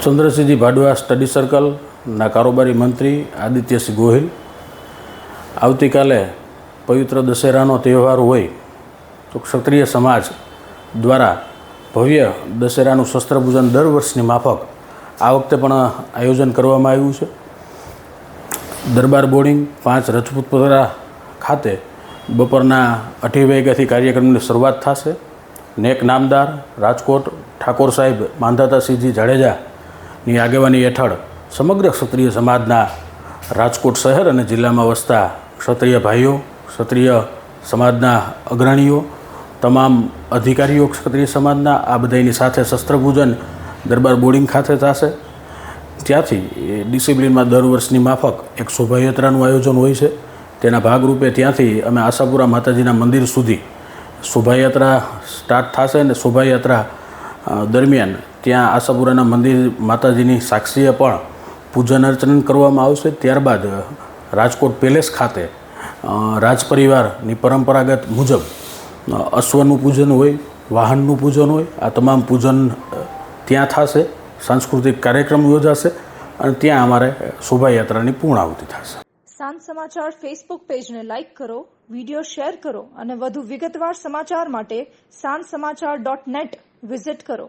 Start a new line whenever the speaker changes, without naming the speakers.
Chandrasinhji ભાડવા study સર્કલના કારોબારી મંત્રી આદિત્યસિંહ ગોહિલ, આવતીકાલે પવિત્ર દશેરાનો તહેવાર હોય તો ક્ષત્રિય સમાજ દ્વારા ભવ્ય દશેરાનું શસ્ત્રપૂજન દર વર્ષની માફક આ વખતે પણ આયોજન કરવામાં આવ્યું છે. દરબાર બોર્ડિંગ 5 રજપૂતપુરા ખાતે બપોરના 8 વાગ્યાથી કાર્યક્રમની શરૂઆત થશે. નેક નામદાર રાજકોટ ઠાકોર સાહેબ માંધાતાસિંહજી જાડેજાની આગેવાની હેઠળ સમગ્ર ક્ષત્રિય સમાજના રાજકોટ શહેર અને જિલ્લામાં વસતા ક્ષત્રિય ભાઈઓ, ક્ષત્રિય સમાજના અગ્રણીઓ, તમામ અધિકારીઓ ક્ષત્રિય સમાજના આ બધાની સાથે શસ્ત્રપૂજન દરબાર બોર્ડિંગ ખાતે થશે. ત્યાંથી ડિસિપ્લિનમાં દર વર્ષની માફક એક શોભાયાત્રાનું આયોજન હોય છે. તેના ભાગરૂપે ત્યાંથી અમે આશાપુરા માતાજીના મંદિર સુધી શોભાયાત્રા સ્ટાર્ટ થશે અને શોભાયાત્રા દરમિયાન ત્યાં આશાપુરાના મંદિર માતાજીની સાક્ષીએ પણ પૂજન અર્ચન કરવામાં આવશે. ત્યારબાદ રાજકોટ પેલેસ ખાતે રાજપરિવારની પરંપરાગત મુજબ અશ્વનું પૂજન હોય, વાહનનું પૂજન હોય, આ તમામ પૂજન ત્યાં થશે. સાંસ્કૃતિક કાર્યક્રમ યોજાશે અને ત્યાં અમારે શોભાયાત્રાની પૂર્ણાહુતિ થશે.
સાંજ સમાચાર ફેસબુક પેજને લાઇક કરો, વિડીયો શેર કરો અને વધુ વિગતવાર સમાચાર માટે sanssamachar.net વિઝિટ કરો.